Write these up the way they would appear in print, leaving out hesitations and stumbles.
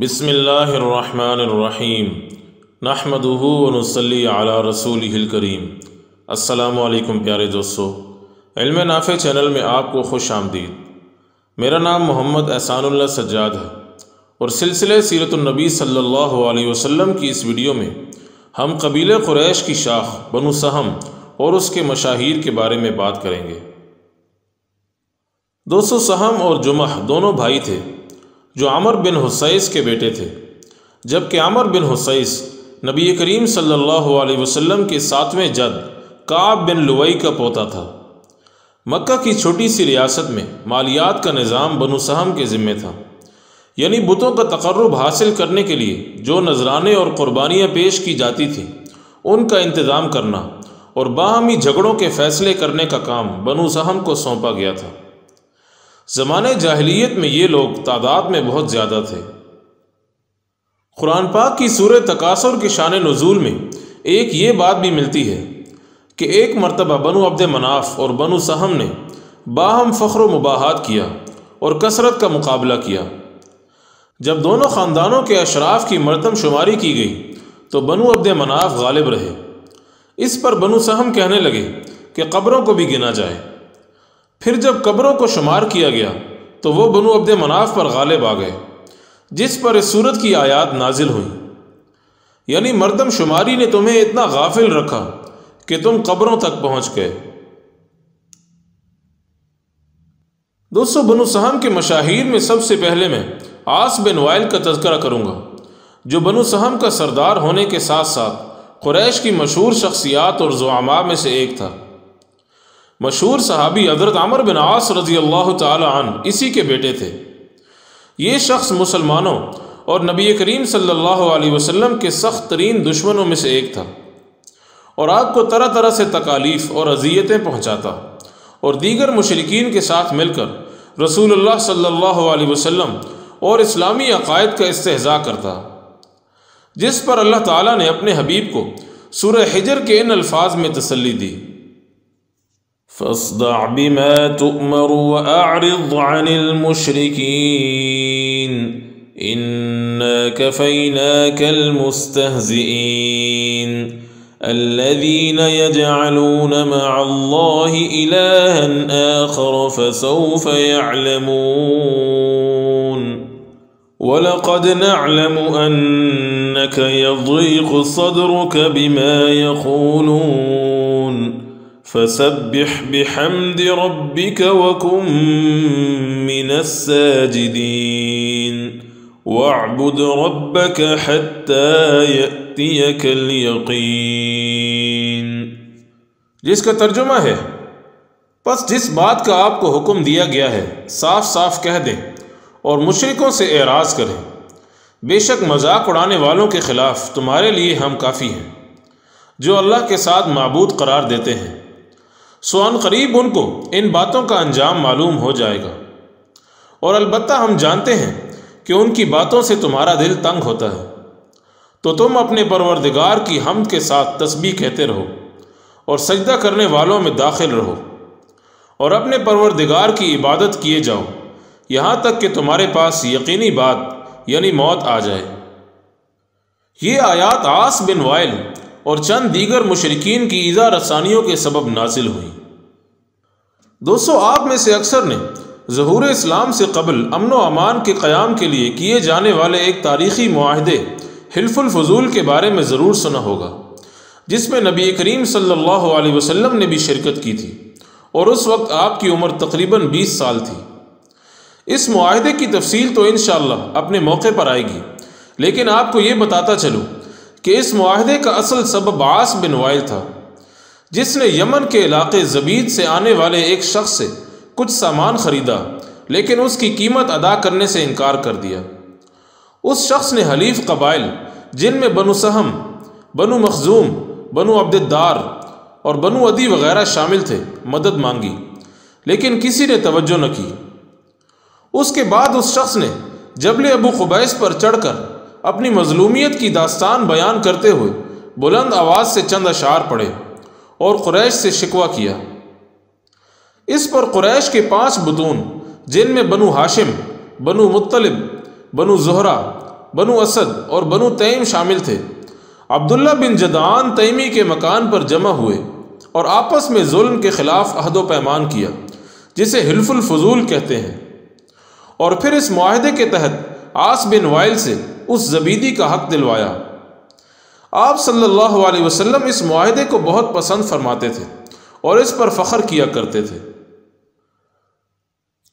بسم اللہ الرحمن الرحیم نحمدہ ونصلی علی رسولہ الکریم۔ السلام علیکم پیارے دوستو، علم نافع چینل میں آپ کو خوش آمدید۔ میرا نام محمد احسان اللہ سجاد ہے اور سلسلہ سیرت النبی صلی اللہ علیہ وسلم کی اس ویڈیو میں ہم قبیلہ قریش کی شاخ بنو سہم اور اس کے مشاہیر کے بارے میں بات کریں گے۔ دوستو، سہم اور جمح دونوں بھائی تھے جو عمر بن حصیص کے بیٹے تھے، جبکہ عمر بن حصیص نبی کریم صلی اللہ علیہ وسلم کے 7ویں جد کعب بن لؤی کا پوتا تھا۔ مکہ کی چھوٹی سی ریاست میں مالیات کا نظام بنو سہم کے ذمہ تھا، یعنی بتوں کا تقرب حاصل کرنے کے لیے جو نذرانے اور قربانیاں پیش کی جاتی تھیں ان کا انتظام کرنا اور باہمی جھگڑوں کے فیصلے کرنے کا کام بنو سہم کو سونپا گیا تھا۔ زمانہ جاہلیت میں یہ لوگ تعداد میں بہت زیادہ تھے۔ قرآن پاک کی سورہ تکاثر کے شان نزول میں ایک یہ بات بھی ملتی ہے کہ ایک مرتبہ بنو عبد مناف اور بنو سہم نے باہم فخر و مباحات کیا اور کثرت کا مقابلہ کیا۔ جب دونوں خاندانوں کے اشراف کی مردم شماری کی گئی تو بنو عبد مناف غالب رہے۔ اس پر بنو سہم کہنے لگے کہ قبروں کو بھی گنا جائے۔ پھر جب قبروں کو شمار کیا گیا تو وہ بنو عبد مناف پر غالب آ گئے، جس پر اس سورت کی آیات نازل ہوئیں، یعنی مردم شماری نے تمہیں اتنا غافل رکھا کہ تم قبروں تک پہنچ گئے۔ دوستو، بنو سہم کے مشاہیر میں سب سے پہلے میں عاص بن وائل کا تذکرہ کروں گا، جو بنو سہم کا سردار ہونے کے ساتھ ساتھ قریش کی مشہور شخصیات اور زعماء میں سے ایک تھا۔ مشہور صحابی حضرت عمر بن عاص رضی اللہ تعالی عنہ اسی کے بیٹے تھے۔ یہ شخص مسلمانوں اور نبی کریم صلی اللہ علیہ وسلم کے سخت ترین دشمنوں میں سے ایک تھا، اور آپ کو طرح طرح سے تکالیف اور اذیتیں پہنچاتا اور دیگر مشرکین کے ساتھ مل کر رسول اللہ صلی اللہ علیہ وسلم اور اسلامی عقائد کا استہزاء کرتا، جس پر اللہ تعالیٰ نے اپنے حبیب کو سورہ حجر کے ان الفاظ میں تسلی دی: فاصدع بما تؤمر واعرض عن المشركين إنا كفيناك المستهزئين الذين يجعلون مع الله إلها آخر فسوف يعلمون ولقد نعلم أنك يضيق صدرك بما يقولون فسبح بحمد ربك وكن من الساجدين واعبد ربك حتى يأتيك اليقين۔ جس کا ترجمہ ہے، پس جس بات کا آپ کو حکم دیا گیا ہے صاف صاف کہہ دیں اور مشرکوں سے اعراض کریں۔ بے شک مذاق اڑانے والوں کے خلاف تمہارے لیے ہم کافی ہیں، جو اللہ کے ساتھ معبود قرار دیتے ہیں، سو ان قریب ان کو ان باتوں کا انجام معلوم ہو جائے گا، اور البتہ ہم جانتے ہیں کہ ان کی باتوں سے تمہارا دل تنگ ہوتا ہے، تو تم اپنے پروردگار کی حمد کے ساتھ تسبیح کہتے رہو اور سجدہ کرنے والوں میں داخل رہو اور اپنے پروردگار کی عبادت کیے جاؤ یہاں تک کہ تمہارے پاس یقینی بات یعنی موت آ جائے۔ یہ آیات عاص بن وائل اور چند دیگر مشرکین کی ایذا رسانیوں کے سبب نازل ہوئی۔ دوستو، آپ میں سے اکثر نے ظہور اسلام سے قبل امن و امان کے قیام کے لیے کیے جانے والے ایک تاریخی معاہدے حلف الفضول کے بارے میں ضرور سنا ہوگا، جس میں نبی کریم صلی اللہ علیہ وسلم نے بھی شرکت کی تھی، اور اس وقت آپ کی عمر تقریباً 20 سال تھی۔ اس معاہدے کی تفصیل تو انشاءاللہ اپنے موقع پر آئے گی، لیکن آپ کو یہ بتاتا چلوں کہ اس معاہدے کا اصل سبب عاص بن وائل تھا، جس نے یمن کے علاقے زبید سے آنے والے ایک شخص سے کچھ سامان خریدا، لیکن اس کی قیمت ادا کرنے سے انکار کر دیا۔ اس شخص نے حلیف قبائل جن میں بنو سہم، بنو مخزوم، بنو عبد الدار اور بنو عدی وغیرہ شامل تھے مدد مانگی، لیکن کسی نے توجہ نہ کی۔ اس کے بعد اس شخص نے جبل ابو قبیس پر چڑھ کر اپنی مظلومیت کی داستان بیان کرتے ہوئے بلند آواز سے چند اشعار پڑھے اور قریش سے شکوہ کیا۔ اس پر قریش کے 5 بطون، جن میں بنو ہاشم، بنو مطلب، بنو زہرہ بنو اسد اور بنو تیم شامل تھے، عبداللہ بن جدعان تیمی کے مکان پر جمع ہوئے اور آپس میں ظلم کے خلاف عہد و پیمان کیا، جسے حلف الفضول کہتے ہیں، اور پھر اس معاہدے کے تحت عاص بن وائل سے اس زبیدی کا حق دلوایا۔ آپ صلی اللہ علیہ وسلم اس معاہدے کو بہت پسند فرماتے تھے اور اس پر فخر کیا کرتے تھے۔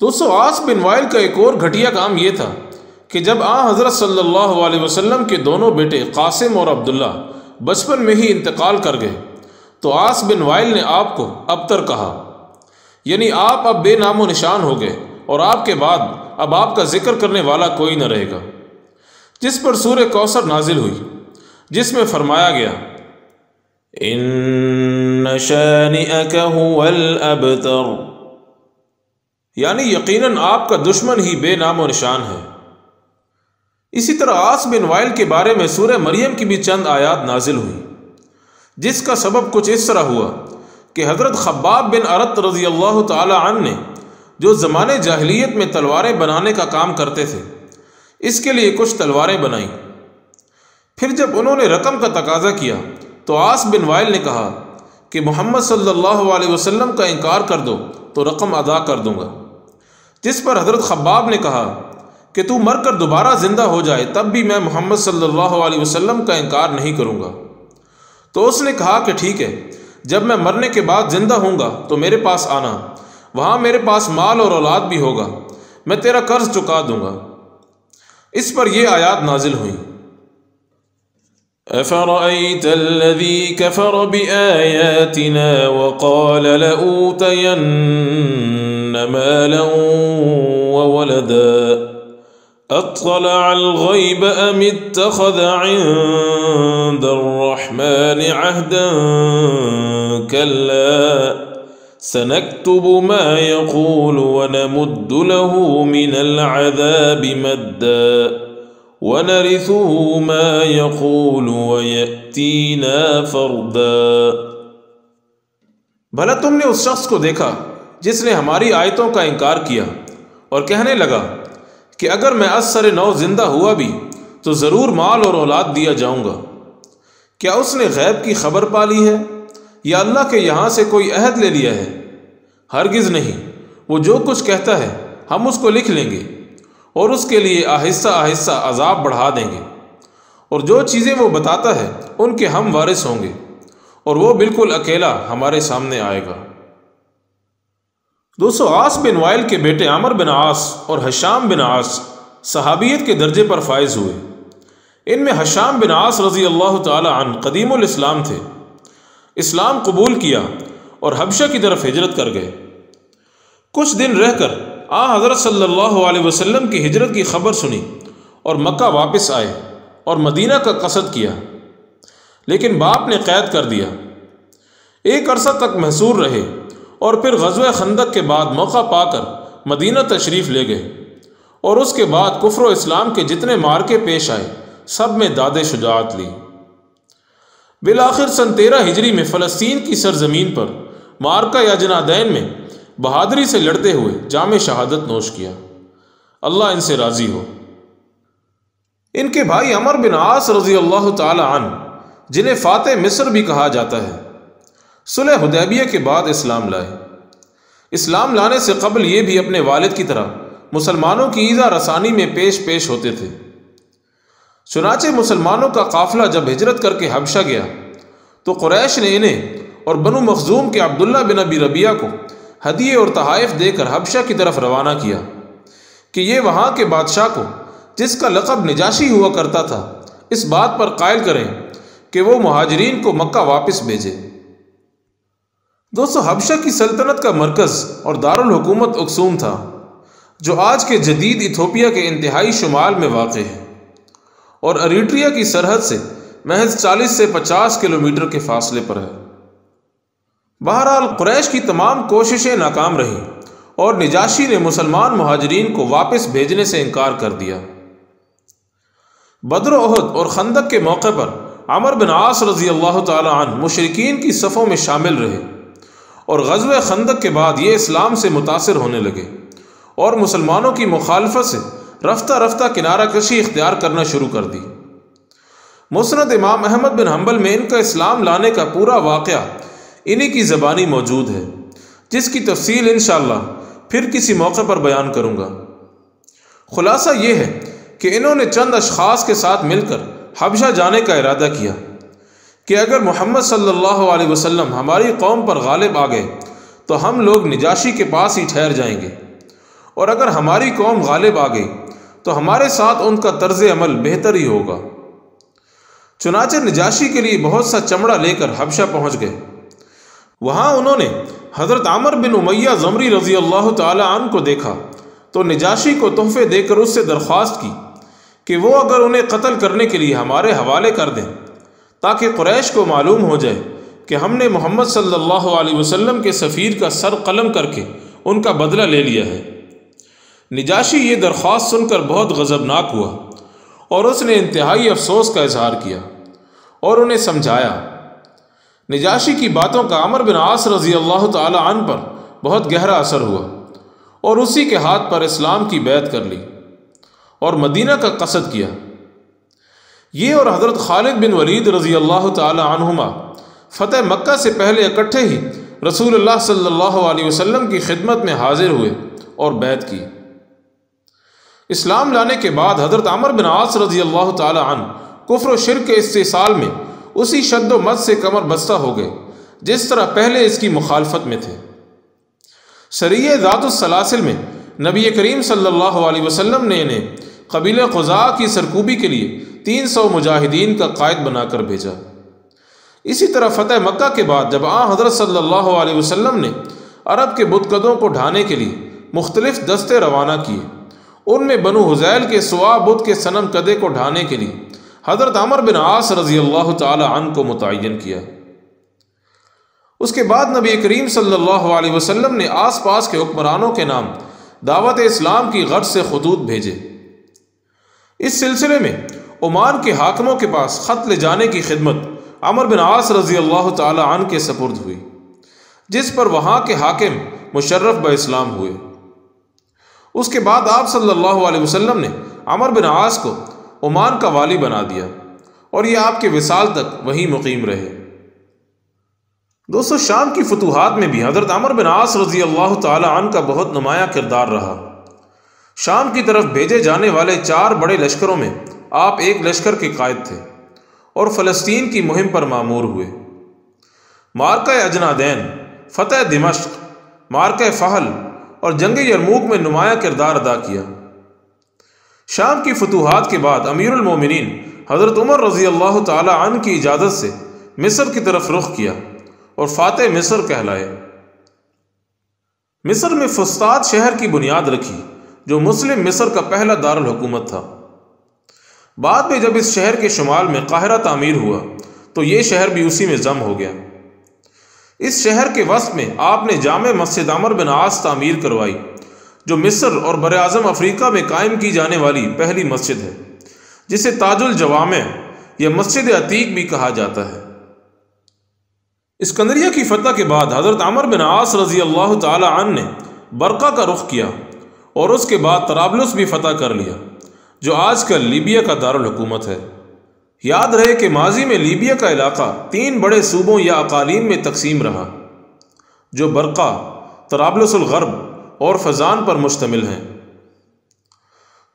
دوستو، عاص بن وائل کا ایک اور گھٹیا کام یہ تھا کہ جب حضرت صلی اللہ علیہ وسلم کے دونوں بیٹے قاسم اور عبداللہ بچپن میں ہی انتقال کر گئے تو عاص بن وائل نے آپ کو ابتر کہا، یعنی آپ اب بے نام و نشان ہو گئے اور آپ کے بعد اب آپ کا ذکر کرنے والا کوئی نہ رہے گا، جس پر سورہ کوثر نازل ہوئی، جس میں فرمایا گیا ان شانئک هو الابتر، یعنی یقیناً آپ کا دشمن ہی بے نام و نشان ہے۔ اسی طرح عاص بن وائل کے بارے میں سورہ مریم کی بھی چند آیات نازل ہوئی، جس کا سبب کچھ اس طرح ہوا کہ حضرت خباب بن ارت رضی اللہ تعالی عنہ نے جو زمانے جاہلیت میں تلواریں بنانے کا کام کرتے تھے، اس کے لیے کچھ تلواریں بنائیں۔ پھر جب انہوں نے رقم کا تقاضا کیا تو عاص بن وائل نے کہا کہ محمد صلی اللہ علیہ وسلم کا انکار کر دو تو رقم ادا کر دوں گا، جس پر حضرت خباب نے کہا کہ تو مر کر دوبارہ زندہ ہو جائے تب بھی میں محمد صلی اللہ علیہ وسلم کا انکار نہیں کروں گا۔ تو اس نے کہا کہ ٹھیک ہے، جب میں مرنے کے بعد زندہ ہوں گا تو میرے پاس آنا، وہاں میرے پاس مال اور اولاد بھی ہوگا، میں تیرا قرض چکا دوں گا۔ اس پر یہ آیات نازل ہوئیں، أَفَرَأَيْتَ الَّذِي كَفَرَ بِآيَاتِنَا وَقَالَ لَأُوتَيَنَّ مَالًا وَوَلَدًا أَطَّلَعَ الْغَيْبَ أَمِ اتَّخَذَ عِندَ الرَّحْمَنِ عَهْدًا كَلَّا سَنَكْتُبُ مَا يَقُولُ وَنَمُدُّ لَهُ مِنَ الْعَذَابِ مَدًّا وَنَرِثُهُ مَا يَقُولُ وَيَأْتِينَا فَرْدًا۔ بھلا تم نے اس شخص کو دیکھا جس نے ہماری آیتوں کا انکار کیا اور کہنے لگا کہ اگر میں از سر نو زندہ ہوا بھی تو ضرور مال اور اولاد دیا جاؤں گا۔ کیا اس نے غیب کی خبر پا لی ہے یا اللہ کے یہاں سے کوئی عہد لے لیا ہے؟ ہرگز نہیں، وہ جو کچھ کہتا ہے ہم اس کو لکھ لیں گے اور اس کے لیے آہستہ آہستہ عذاب بڑھا دیں گے، اور جو چیزیں وہ بتاتا ہے ان کے ہم وارث ہوں گے، اور وہ بالکل اکیلا ہمارے سامنے آئے گا۔ دوستو، عاص بن وائل کے بیٹے عمر بن عاص اور ہشام بن عاص صحابیت کے درجے پر فائز ہوئے۔ ان میں ہشام بن عاص رضی اللہ تعالی عنہ قدیم الاسلام تھے، اسلام قبول کیا اور حبشہ کی طرف ہجرت کر گئے۔ کچھ دن رہ کر حضرت صلی اللہ علیہ وسلم کی ہجرت کی خبر سنی اور مکہ واپس آئے اور مدینہ کا قصد کیا، لیکن باپ نے قید کر دیا۔ ایک عرصہ تک محصور رہے اور پھر غزوہ خندق کے بعد موقع پا کر مدینہ تشریف لے گئے، اور اس کے بعد کفر و اسلام کے جتنے مارکے پیش آئے سب میں داد شجاعت لی۔ بالآخر سن 13 ہجری میں فلسطین کی سرزمین پر مارکہ یاجنادین میں بہادری سے لڑتے ہوئے جام شہادت نوش کیا۔ اللہ ان سے راضی ہو۔ ان کے بھائی عمر بن عاص رضی اللہ تعالی عنہ، جنہیں فاتح مصر بھی کہا جاتا ہے، صلح حدیبیہ کے بعد اسلام لائے۔ اسلام لانے سے قبل یہ بھی اپنے والد کی طرح مسلمانوں کی ایذا رسانی میں پیش ہوتے تھے۔ چنانچہ مسلمانوں کا قافلہ جب ہجرت کر کے حبشہ گیا تو قریش نے انہیں اور بنو مخزوم کے عبداللہ بن ابی ربیعہ کو ہدیے اور تحائف دے کر حبشہ کی طرف روانہ کیا کہ یہ وہاں کے بادشاہ کو، جس کا لقب نجاشی ہوا کرتا تھا، اس بات پر قائل کریں کہ وہ مہاجرین کو مکہ واپس بھیجے۔ دوستو، حبشہ کی سلطنت کا مرکز اور دارالحکومت اکسوم تھا، جو آج کے جدید ایتھوپیا کے انتہائی شمال میں واقع ہے اور اریٹریا کی سرحد سے محض 40 سے 50 کلومیٹر کے فاصلے پر ہے۔ بہرحال قریش کی تمام کوششیں ناکام رہیں اور نجاشی نے مسلمان مہاجرین کو واپس بھیجنے سے انکار کر دیا۔ بدر و احد اور خندق کے موقع پر عمر بن عاص رضی اللہ تعالی عنہ مشرکین کی صفوں میں شامل رہے، اور غزوہ خندق کے بعد یہ اسلام سے متاثر ہونے لگے اور مسلمانوں کی مخالفت سے رفتہ رفتہ کنارہ کشی اختیار کرنا شروع کر دی۔ مسند امام احمد بن حنبل میں ان کا اسلام لانے کا پورا واقعہ انہی کی زبانی موجود ہے، جس کی تفصیل انشاءاللہ پھر کسی موقع پر بیان کروں گا۔ خلاصہ یہ ہے کہ انہوں نے چند اشخاص کے ساتھ مل کر حبشہ جانے کا ارادہ کیا کہ اگر محمد صلی اللہ علیہ وسلم ہماری قوم پر غالب آ گئے تو ہم لوگ نجاشی کے پاس ہی ٹھہر جائیں گے، اور اگر ہماری قوم غالب آ گئی تو ہمارے ساتھ ان کا طرز عمل بہتر ہی ہوگا۔ چنانچہ نجاشی کے لیے بہت سا چمڑا لے کر حبشہ پہنچ گئے۔ وہاں انہوں نے حضرت عامر بن امیہ ضمری رضی اللہ تعالی عنہ کو دیکھا تو نجاشی کو تحفے دے کر اس سے درخواست کی کہ وہ اگر انہیں قتل کرنے کے لیے ہمارے حوالے کر دیں تاکہ قریش کو معلوم ہو جائے کہ ہم نے محمد صلی اللہ علیہ وسلم کے سفیر کا سر قلم کر کے ان کا بدلہ لے لیا ہے۔ نجاشی یہ درخواست سن کر بہت غضبناک ہوا اور اس نے انتہائی افسوس کا اظہار کیا اور انہیں سمجھایا۔ نجاشی کی باتوں کا عمرو بن عاص رضی اللہ تعالی عنہ پر بہت گہرا اثر ہوا اور اسی کے ہاتھ پر اسلام کی بیعت کر لی اور مدینہ کا قصد کیا۔ یہ اور حضرت خالد بن ولید رضی اللہ تعالی عنہما فتح مکہ سے پہلے اکٹھے ہی رسول اللہ صلی اللہ علیہ وسلم کی خدمت میں حاضر ہوئے اور بیعت کی۔ اسلام لانے کے بعد حضرت عمرو بن عاص رضی اللہ تعالی عنہ کفر و شرک کے استحصال میں اسی شد و مد سے کمر بستہ ہو گئے جس طرح پہلے اس کی مخالفت میں تھے۔ سریہ ذات السلاسل میں نبی کریم صلی اللہ علیہ وسلم نے انہیں قبیلہ خزاعہ کی سرکوبی کے لیے 300 مجاہدین کا قائد بنا کر بھیجا۔ اسی طرح فتح مکہ کے بعد جب حضرت صلی اللہ علیہ وسلم نے عرب کے بت قدوں کو ڈھانے کے لیے مختلف دستے روانہ کیے، ان میں بنو حذیل کے سوا بت کے صنم قدے کو ڈھانے کے لیے حضرت عمرو بن عاص رضی اللہ تعالی عنہ کو متعین کیا۔ اس کے بعد نبی کریم صلی اللہ علیہ وسلم نے آس پاس کے حکمرانوں کے نام دعوت اسلام کی غرض سے خطوط بھیجے۔ اس سلسلے میں عمان کے حاکموں کے پاس خط لے جانے کی خدمت عمرو بن عاص رضی اللہ تعالی عنہ کے سپرد ہوئی، جس پر وہاں کے حاکم مشرف باسلام ہوئے۔ اس کے بعد آپ صلی اللہ علیہ وسلم نے عمرو بن عاص کو عمان کا والی بنا دیا اور یہ آپ کے وصال تک وہیں مقیم رہے۔ دوستو، شام کی فتوحات میں بھی حضرت عمرو بن عاص رضی اللہ تعالی عنہ کا بہت نمایاں کردار رہا۔ شام کی طرف بھیجے جانے والے 4 بڑے لشکروں میں آپ ایک لشکر کے قائد تھے اور فلسطین کی مہم پر مامور ہوئے۔ معرکہ اجنادین، فتح دمشق، معرکہ فحل اور جنگ یرموک میں نمایاں کردار ادا کیا۔ شام کی فتوحات کے بعد امیر المومنین حضرت عمر رضی اللہ تعالی عنہ کی اجازت سے مصر کی طرف رخ کیا اور فاتح مصر کہلائے۔ مصر میں فسطاط شہر کی بنیاد رکھی جو مسلم مصر کا پہلا دارالحکومت تھا۔ بعد میں جب اس شہر کے شمال میں قاہرہ تعمیر ہوا تو یہ شہر بھی اسی میں ضم ہو گیا۔ اس شہر کے وسط میں آپ نے جامع مسجد عمرو بن عاص تعمیر کروائی جو مصر اور براعظم افریقہ میں قائم کی جانے والی پہلی مسجد ہے، جسے تاج الجوامع یا مسجد عتیق بھی کہا جاتا ہے۔ اسکندریہ کی فتح کے بعد حضرت عمرو بن عاص رضی اللہ تعالی عنہ نے برقہ کا رخ کیا اور اس کے بعد طرابلس بھی فتح کر لیا جو آج کل لیبیا کا دارالحکومت ہے۔ یاد رہے کہ ماضی میں لیبیا کا علاقہ 3 بڑے صوبوں یا اقالیم میں تقسیم رہا جو برقہ، طرابلس الغرب اور فزان پر مشتمل ہیں۔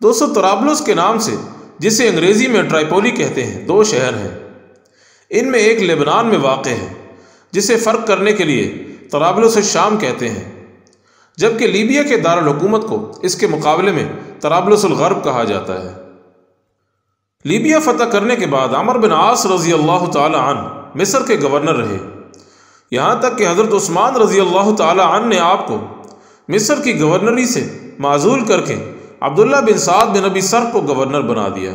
دوستو، طرابلس کے نام سے جسے انگریزی میں ٹرائپولی کہتے ہیں 2 شہر ہیں۔ ان میں ایک لبنان میں واقع ہے جسے فرق کرنے کے لیے طرابلس الشام کہتے ہیں، جبکہ لیبیا کے دارالحکومت کو اس کے مقابلے میں طرابلس الغرب کہا جاتا ہے۔ لیبیا فتح کرنے کے بعد عمرو بن عاص رضی اللہ تعالی عنہ مصر کے گورنر رہے، یہاں تک کہ حضرت عثمان رضی اللہ تعالی عنہ نے آپ کو مصر کی گورنری سے معزول کر کے عبداللہ بن سعد بن ابی سرح کو گورنر بنا دیا۔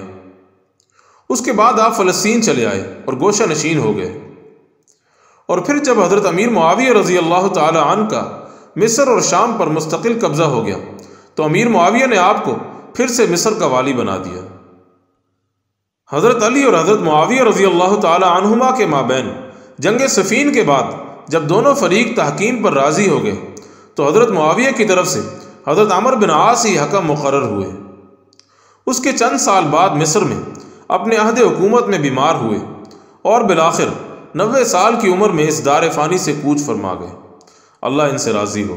اس کے بعد آپ فلسطین چلے آئے اور گوشہ نشین ہو گئے، اور پھر جب حضرت امیر معاویہ رضی اللہ تعالی عنہ کا مصر اور شام پر مستقل قبضہ ہو گیا تو امیر معاویہ نے آپ کو پھر سے مصر کا والی بنا دیا۔ حضرت علی اور حضرت معاویہ رضی اللہ تعالی عنہما کے مابین جنگ صفین کے بعد جب دونوں فریق تحکیم پر راضی ہو گئے تو حضرت معاویہ کی طرف سے حضرت عمرو بن عاص ہی حکم مقرر ہوئے۔ اس کے چند سال بعد مصر میں اپنے عہد حکومت میں بیمار ہوئے اور بالآخر 90 سال کی عمر میں اس دار فانی سے کوچ فرما گئے، اللہ ان سے راضی ہو۔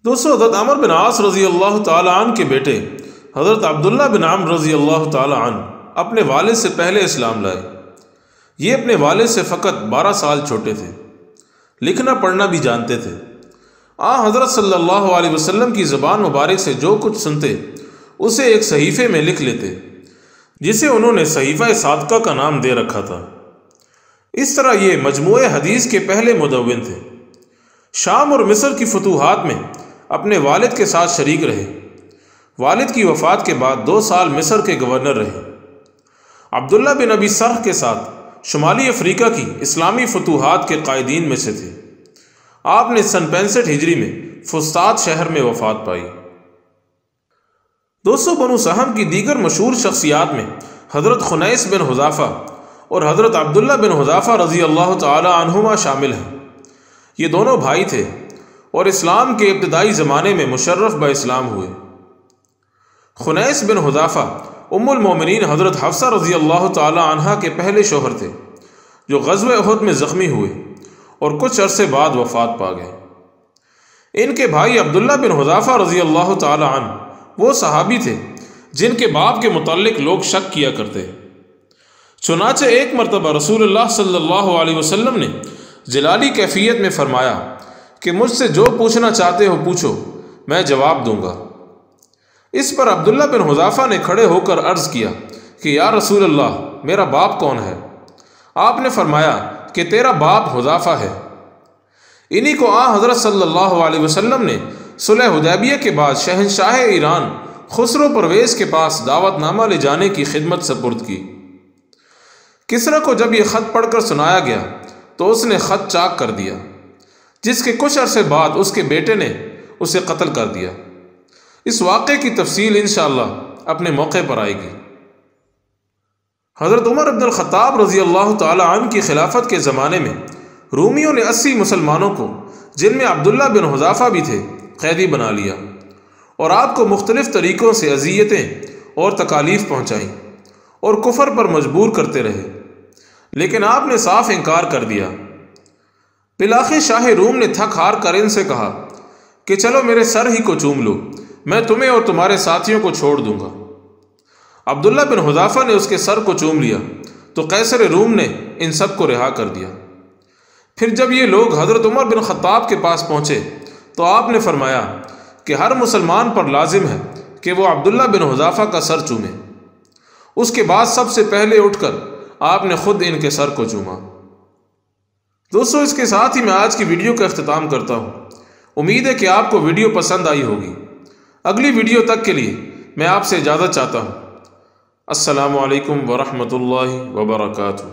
دوستو، حضرت عمر بن عاص رضی اللہ تعالی عنہ کے بیٹے حضرت عبداللہ بن عمرو رضی اللہ تعالی عنہ اپنے والد سے پہلے اسلام لائے۔ یہ اپنے والد سے فقط 12 سال چھوٹے تھے، لکھنا پڑھنا بھی جانتے تھے۔ حضرت صلی اللہ علیہ وسلم کی زبان مبارک سے جو کچھ سنتے اسے ایک صحیفے میں لکھ لیتے، جسے انہوں نے صحیفہ صادقہ کا نام دے رکھا تھا۔ اس طرح یہ مجموعہ حدیث کے پہلے مدون تھے۔ شام اور مصر کی فتوحات میں اپنے والد کے ساتھ شریک رہے۔ والد کی وفات کے بعد 2 سال مصر کے گورنر رہے۔ عبداللہ بن ابی سرح کے ساتھ شمالی افریقہ کی اسلامی فتوحات کے قائدین میں سے تھے۔ آپ نے سن 65 ہجری میں فسطاط شہر میں وفات پائی۔ دوستو، بنو سہم کی دیگر مشہور شخصیات میں حضرت خنیس بن حذافہ اور حضرت عبداللہ بن حذافہ رضی اللہ تعالی عنہما شامل ہیں۔ یہ دونوں بھائی تھے اور اسلام کے ابتدائی زمانے میں مشرف با اسلام ہوئے۔ خنیس بن حذافہ ام المومنین حضرت حفصہ رضی اللہ تعالی عنہا کے پہلے شوہر تھے، جو غزوہ احد میں زخمی ہوئے اور کچھ عرصے بعد وفات پا گئے۔ ان کے بھائی عبداللہ بن حذافہ رضی اللہ تعالی عنہ وہ صحابی تھے جن کے باپ کے متعلق لوگ شک کیا کرتے۔ چنانچہ ایک مرتبہ رسول اللہ صلی اللہ علیہ وسلم نے جلالی کیفیت میں فرمایا کہ مجھ سے جو پوچھنا چاہتے ہو پوچھو، میں جواب دوں گا۔ اس پر عبداللہ بن حذافہ نے کھڑے ہو کر عرض کیا کہ یا رسول اللہ، میرا باپ کون ہے؟ آپ نے فرمایا کہ تیرا باپ حذافہ ہے۔ انہی کو حضرت صلی اللہ علیہ وسلم نے صلح حدیبیہ کے بعد شہنشاہ ایران خسرو پرویز کے پاس دعوت نامہ لے جانے کی خدمت سپرد کی۔ کسریٰ کو جب یہ خط پڑھ کر سنایا گیا تو اس نے خط چاک کر دیا، جس کے کچھ عرصے بعد اس کے بیٹے نے اسے قتل کر دیا۔ اس واقعے کی تفصیل انشاءاللہ اپنے موقع پر آئے گی۔ حضرت عمر بن الخطاب رضی اللہ تعالی عنہ کی خلافت کے زمانے میں رومیوں نے 80 مسلمانوں کو، جن میں عبداللہ بن حذافہ بھی تھے، قیدی بنا لیا اور آپ کو مختلف طریقوں سے اذیتیں اور تکالیف پہنچائیں اور کفر پر مجبور کرتے رہے، لیکن آپ نے صاف انکار کر دیا۔ بالآخر شاہ روم نے تھک ہار کر ان سے کہا کہ چلو میرے سر ہی کو چوم لو، میں تمہیں اور تمہارے ساتھیوں کو چھوڑ دوں گا۔ عبداللہ بن حذافہ نے اس کے سر کو چوم لیا تو قیصر روم نے ان سب کو رہا کر دیا۔ پھر جب یہ لوگ حضرت عمر بن خطاب کے پاس پہنچے تو آپ نے فرمایا کہ ہر مسلمان پر لازم ہے کہ وہ عبداللہ بن حذافہ کا سر چومے۔ اس کے بعد سب سے پہلے اٹھ کر آپ نے خود ان کے سر کو چوما۔ دوستو، اس کے ساتھ ہی میں آج کی ویڈیو کا اختتام کرتا ہوں۔ امید ہے کہ آپ کو ویڈیو پسند آئی ہوگی۔ اگلی ویڈیو تک کے لیے میں آپ سے اجازت چاہتا ہوں۔ السلام علیکم ورحمۃ اللہ وبرکاتہ۔